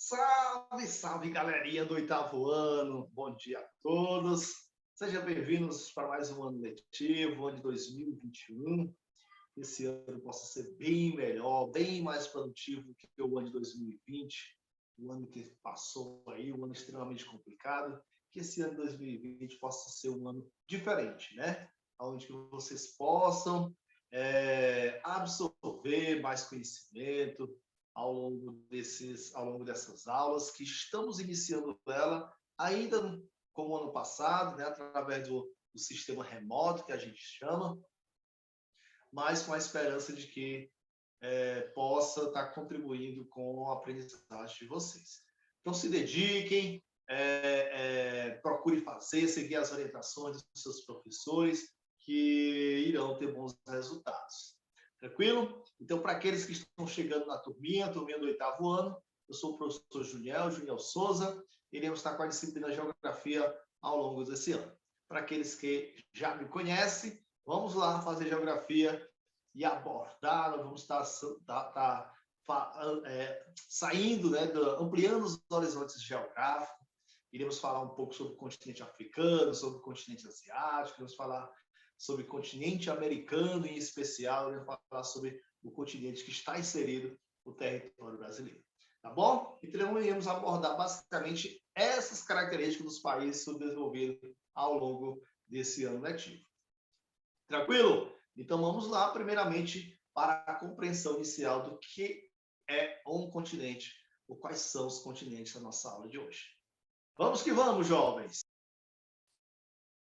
Salve, salve, galerinha do oitavo ano. Bom dia a todos. Sejam bem-vindos para mais um ano letivo, ano de 2021. Esse ano possa ser bem melhor, bem mais produtivo que o ano de 2020, o ano que passou aí, um ano extremamente complicado. Que esse ano de 2020 possa ser um ano diferente, né? Onde vocês possam absorver mais conhecimento, ao longo dessas aulas, que estamos iniciando ela ainda como ano passado, né, através do sistema remoto, que a gente chama, mas com a esperança de que possa estar contribuindo com o aprendizagem de vocês. Então, se dediquem, procure fazer, seguir as orientações dos seus professores, que irão ter bons resultados. Tranquilo? Então, para aqueles que estão chegando na turminha do oitavo ano, eu sou o professor Juniel Souza, iremos estar com a disciplina de Geografia ao longo desse ano. Para aqueles que já me conhecem, vamos lá fazer Geografia e abordar, nós vamos estar saindo, né, ampliando os horizontes geográficos, iremos falar um pouco sobre o continente africano, sobre o continente asiático, iremos falar sobre o continente americano em especial, iremos falar sobre o continente que está inserido no território brasileiro. Tá bom? Então, iremos abordar basicamente essas características dos países subdesenvolvidos ao longo desse ano letivo. Tranquilo? Então, vamos lá, primeiramente, para a compreensão inicial do que é um continente, ou quais são os continentes da nossa aula de hoje. Vamos que vamos, jovens!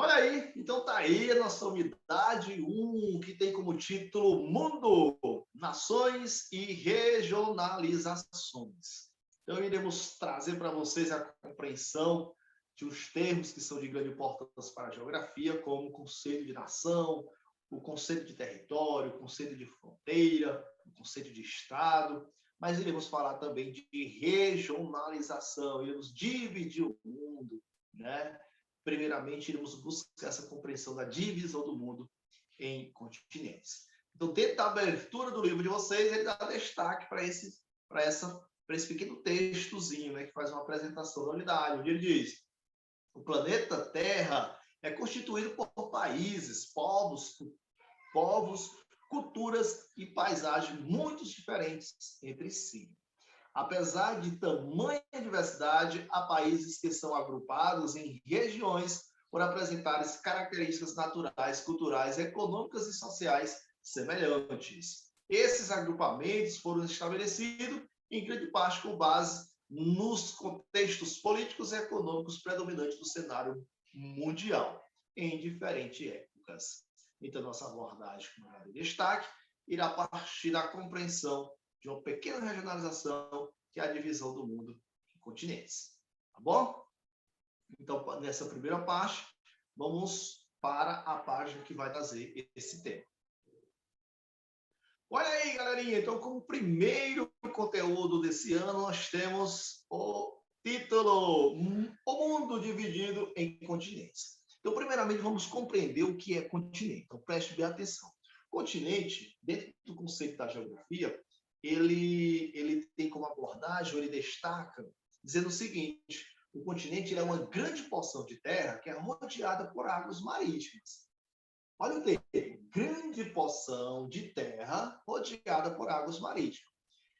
Olha aí, então tá aí a nossa unidade 1, que tem como título Mundo, Nações e Regionalizações. Então, iremos trazer para vocês a compreensão de uns termos que são de grande importância para a geografia, como o conceito de nação, o conceito de território, o conceito de fronteira, o conceito de estado, mas iremos falar também de regionalização, iremos dividir o mundo, né? Primeiramente, iremos buscar essa compreensão da divisão do mundo em continentes. Então, dentro da abertura do livro de vocês, ele dá destaque para esse pequeno textozinho, né, que faz uma apresentação da unidade, onde ele diz: o planeta Terra é constituído por países, povos, culturas e paisagens muito diferentes entre si. Apesar de tamanha diversidade, há países que são agrupados em regiões por apresentarem características naturais, culturais, econômicas e sociais semelhantes. Esses agrupamentos foram estabelecidos, em grande parte, com base nos contextos políticos e econômicos predominantes do cenário mundial, em diferentes épocas. Então, nossa abordagem, como era de destaque, irá partir da compreensão de uma pequena regionalização, que é a divisão do mundo em continentes. Tá bom? Então, nessa primeira parte, vamos para a página que vai trazer esse tema. Olha aí, galerinha. Então, como primeiro conteúdo desse ano, nós temos o título O Mundo Dividido em Continentes. Então, primeiramente, vamos compreender o que é continente. Então, preste bem atenção. Continente, dentro do conceito da geografia, ele tem como abordagem, ele destaca, dizendo o seguinte: o continente é uma grande porção de terra que é rodeada por águas marítimas. Olha o termo, grande porção de terra rodeada por águas marítimas.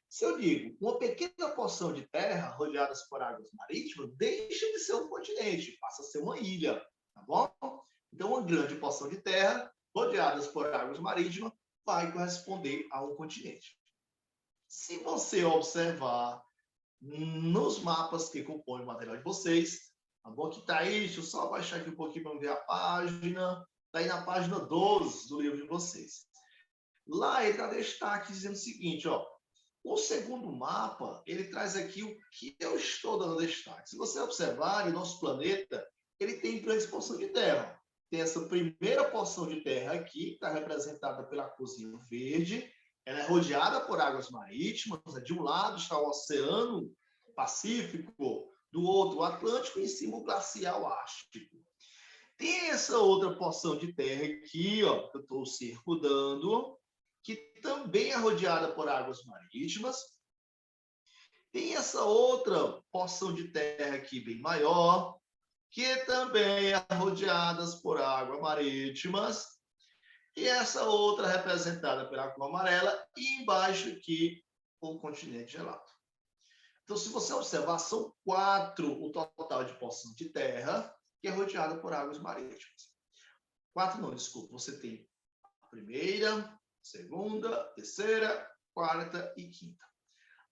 Se eu digo uma pequena porção de terra rodeada por águas marítimas, deixa de ser um continente, passa a ser uma ilha, tá bom? Então, uma grande porção de terra rodeadas por águas marítimas vai corresponder a um continente. Se você observar nos mapas que compõem o material de vocês, tá bom? Que tá aí, deixa eu só baixar aqui um pouquinho para ver a página. Está aí na página 12 do livro de vocês. Lá ele dá destaque dizendo o seguinte, ó. O segundo mapa, ele traz aqui o que eu estou dando destaque. Se você observar, o nosso planeta, ele tem grande porção de terra. Tem essa primeira porção de terra aqui, que está representada pela corzinha verde. Ela é rodeada por águas marítimas. De um lado está o Oceano Pacífico, do outro o Atlântico e em cima o glacial Ártico. Tem essa outra porção de terra aqui, ó, que eu estou circundando, que também é rodeada por águas marítimas. Tem essa outra porção de terra aqui bem maior, que também é rodeada por águas marítimas, e essa outra representada pela cor amarela, e embaixo aqui o continente gelado. Então, se você observar, são 4 o total de porção de terra que é rodeada por águas marítimas. 4 não, desculpa, você tem a primeira, segunda, terceira, quarta e quinta.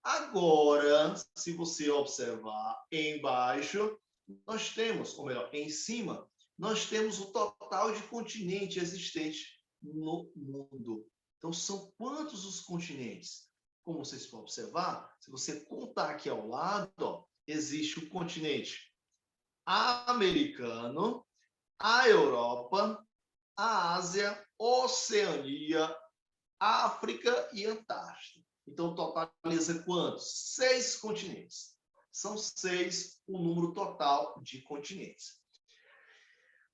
Agora, se você observar embaixo, nós temos, ou melhor, em cima, nós temos o total de continente existente no mundo. Então, são quantos os continentes? Como vocês podem observar, se você contar aqui ao lado, ó, existe o continente americano, a Europa, a Ásia, Oceania, África e Antártida. Então, totaliza quantos? 6 continentes. São 6 o número total de continentes.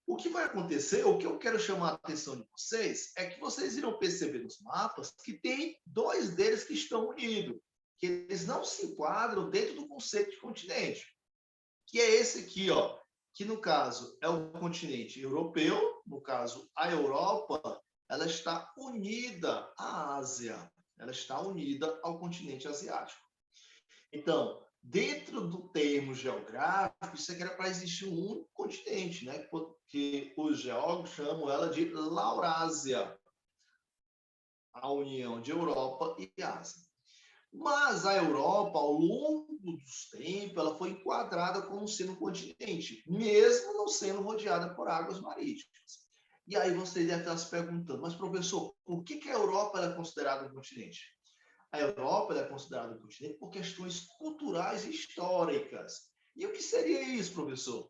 O que vai acontecer, o que eu quero chamar a atenção de vocês, é que vocês irão perceber nos mapas que tem 2 deles que estão unidos, que eles não se enquadram dentro do conceito de continente, que é esse aqui, ó, que no caso é o continente europeu, no caso a Europa, ela está unida à Ásia, ela está unida ao continente asiático. Então, dentro do termo geográfico, isso aqui era para existir um único continente, né? Porque os geólogos chamam ela de Laurásia, a união de Europa e Ásia. Mas a Europa, ao longo dos tempos, ela foi enquadrada como sendo um continente, mesmo não sendo rodeada por águas marítimas. E aí você deve estar se perguntando, mas professor, por que a Europa é considerada um continente? A Europa é considerada um continente por questões culturais e históricas. E o que seria isso, professor?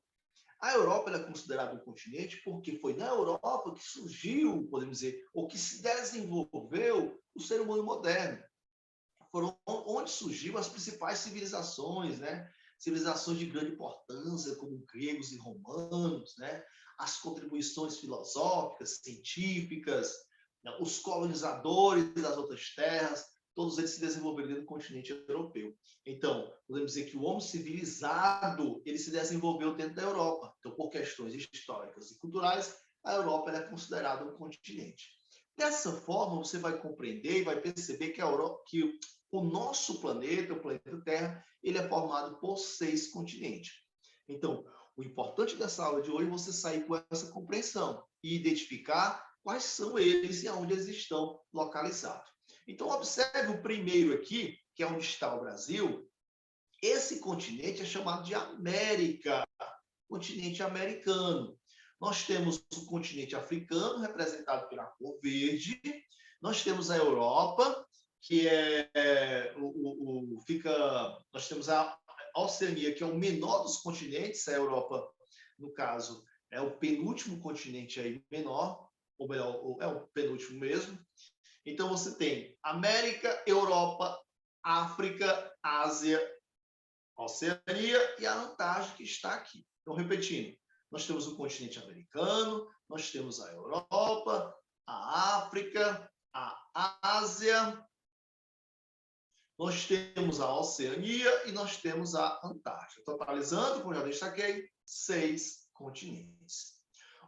A Europa é considerada um continente porque foi na Europa que surgiu, podemos dizer, ou que se desenvolveu o ser humano moderno. Foram onde surgiram as principais civilizações, né? Civilizações de grande importância, como gregos e romanos, né? As contribuições filosóficas, científicas, né? Os colonizadores das outras terras, todos eles se desenvolveram dentro do continente europeu. Então, podemos dizer que o homem civilizado, ele se desenvolveu dentro da Europa. Então, por questões históricas e culturais, a Europa é considerada um continente. Dessa forma, você vai compreender e vai perceber que, que o nosso planeta, o planeta Terra, ele é formado por 6 continentes. Então, o importante dessa aula de hoje é você sair com essa compreensão e identificar quais são eles e aonde eles estão localizados. Então, observe o primeiro aqui, que é onde está o Brasil. Esse continente é chamado de América, continente americano. Nós temos o continente africano, representado pela cor verde. Nós temos a Europa, que nós temos a Oceania, que é o menor dos continentes. A Europa, no caso, é o penúltimo continente aí menor, ou melhor, é o penúltimo mesmo. Então, você tem América, Europa, África, Ásia, Oceania e a Antártida, que está aqui. Então, repetindo, nós temos o continente americano, nós temos a Europa, a África, a Ásia, nós temos a Oceania e nós temos a Antártida. Totalizando, como já destaquei, 6 continentes.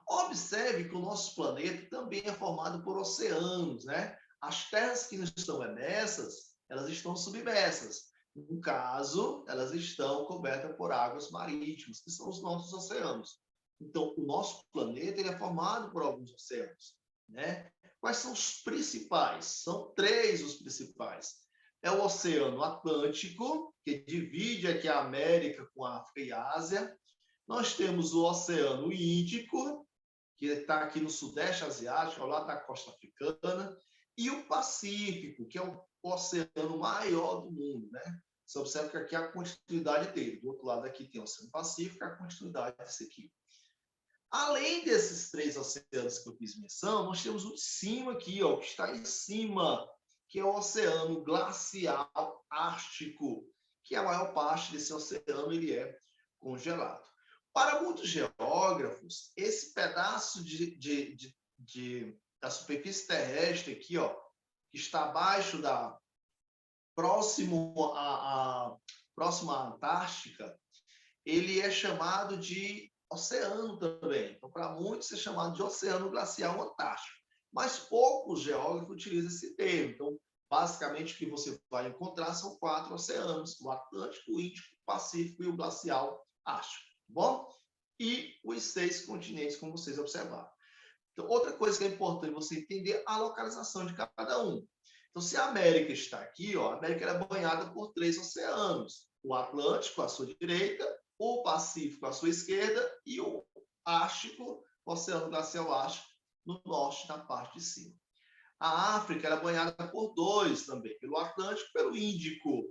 Observe que o nosso planeta também é formado por oceanos, né? As terras que não estão emersas, elas estão submersas. No caso, elas estão cobertas por águas marítimas, que são os nossos oceanos. Então, o nosso planeta ele é formado por alguns oceanos, né? Quais são os principais? São 3 os principais. É o Oceano Atlântico, que divide aqui a América com a África e a Ásia. Nós temos o Oceano Índico, que está aqui no Sudeste Asiático, ao lado da costa africana, e o Pacífico, que é o oceano maior do mundo, né? Você observa que aqui é a continuidade dele. Do outro lado aqui tem o Oceano Pacífico, a continuidade desse aqui. Além desses 3 oceanos que eu fiz menção, nós temos o de cima aqui, ó, que está em cima, que é o Oceano Glacial Ártico, que a maior parte desse oceano ele é congelado. Para muitos geógrafos, esse pedaço da superfície terrestre aqui, ó, que está abaixo próximo próximo à Antártica, ele é chamado de oceano também. Então, para muitos, é chamado de Oceano Glacial Antártico. Mas poucos geógrafos utilizam esse termo. Então, basicamente, o que você vai encontrar são 4 oceanos: o Atlântico, o Índico, o Pacífico e o Glacial Ártico. Tá bom? E os 6 continentes, como vocês observaram. Então, outra coisa que é importante você entender a localização de cada um. Então, se a América está aqui, ó, a América é banhada por 3 oceanos: o Atlântico à sua direita, o Pacífico à sua esquerda e o Ártico, o Oceano Glacial Ártico, no norte, na parte de cima. A África é banhada por 2 também, pelo Atlântico e pelo Índico.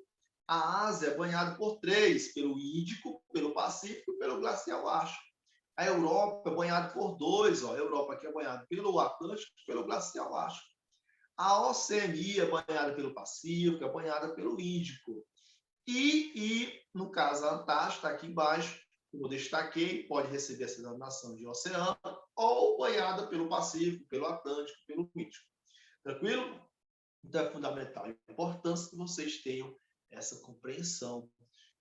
A Ásia é banhada por 3, pelo Índico, pelo Pacífico e pelo Glacial Ártico. A Europa é banhada por 2, ó, a Europa aqui é banhada pelo Atlântico e pelo Glacial Ártico. A Oceania é banhada pelo Pacífico, é banhada pelo Índico. No caso, a Antártica, aqui embaixo, como eu destaquei, pode receber essa denominação de oceano, ou banhada pelo Pacífico, pelo Atlântico, pelo Índico. Tranquilo? Então, é fundamental e importante que vocês tenham essa compreensão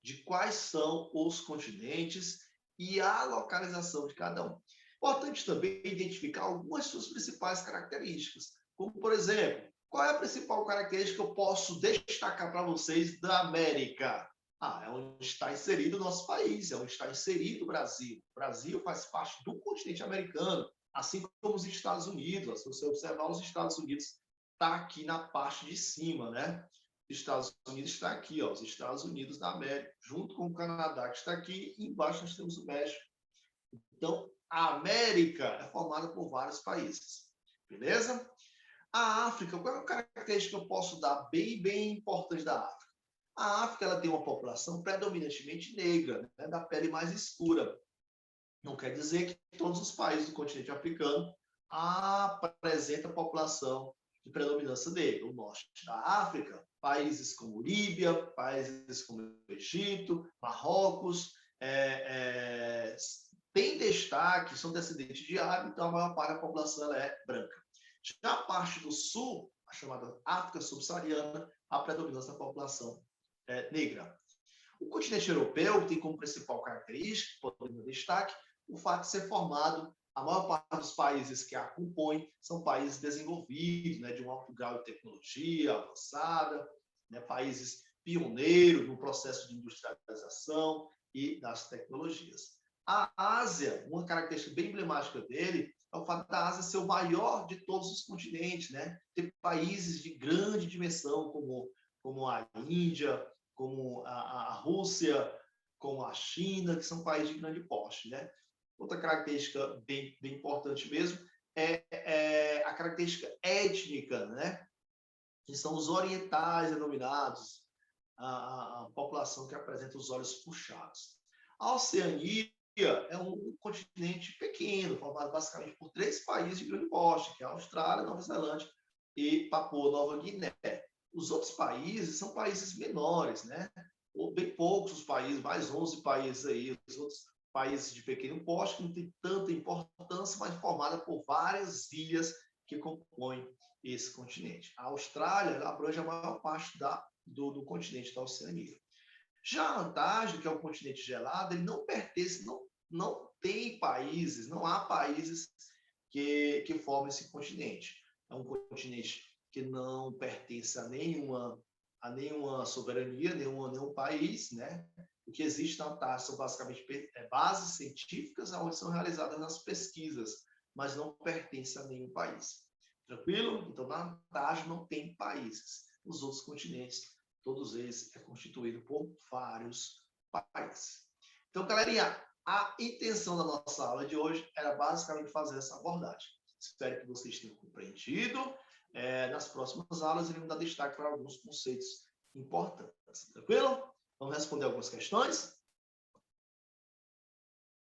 de quais são os continentes e a localização de cada um. Importante também identificar algumas suas principais características, como, por exemplo, qual é a principal característica que eu posso destacar para vocês da América? É onde está inserido o nosso país, é onde está inserido o Brasil. O Brasil faz parte do continente americano, assim como os Estados Unidos. Se você observar, os Estados Unidos está aqui na parte de cima, né? Os Estados Unidos está aqui, ó, os Estados Unidos da América, junto com o Canadá, que está aqui, e embaixo nós temos o México. Então, a América é formada por vários países, beleza? A África, qual é a característica que eu posso dar bem importante da África? A África ela tem uma população predominantemente negra, né, da pele mais escura. Não quer dizer que todos os países do continente africano apresentam população de predominância negra. O norte da África, países como Líbia, países como Egito, Marrocos, tem destaque, são descendentes de árabes, então a maior parte da população ela é branca. Já a parte do sul, a chamada África subsaariana, a predominância da população é negra. O continente europeu tem como principal característica, podemos destaque, o fato de ser formado, a maior parte dos países que a compõem são países desenvolvidos, né, de um alto grau de tecnologia avançada, né, países pioneiros no processo de industrialização e das tecnologias. A Ásia, uma característica bem emblemática dele, é o fato da Ásia ser o maior de todos os continentes, né? Ter países de grande dimensão, como a Índia, como a Rússia, como a China, que são países de grande porte, né? Outra característica bem importante mesmo é a característica étnica, né? Que são os orientais denominados, a população que apresenta os olhos puxados. A Oceania é um continente pequeno, formado basicamente por 3 países de grande porte, que é a Austrália, Nova Zelândia e Papua Nova Guiné. Os outros países são países menores, né? Ou bem poucos os países, mais 11 países aí, os outros países de pequeno porte, que não tem tanta importância, mas formada por várias ilhas que compõem esse continente. A Austrália abrange a maior parte do continente da Oceania. Já a Antártida, que é um continente gelado, ele não pertence, não tem países, não há países que formam esse continente. É um continente que não pertence a nenhuma soberania, nenhum país, né? O que existe na Antártida são basicamente bases científicas onde são realizadas as pesquisas, mas não pertence a nenhum país. Tranquilo? Então, na Antártida não tem países. Os outros continentes, todos eles, é constituído por vários países. Então, galerinha, a intenção da nossa aula de hoje era basicamente fazer essa abordagem. Espero que vocês tenham compreendido. Nas próximas aulas, iremos dar destaque para alguns conceitos importantes. Tranquilo? Vamos responder algumas questões?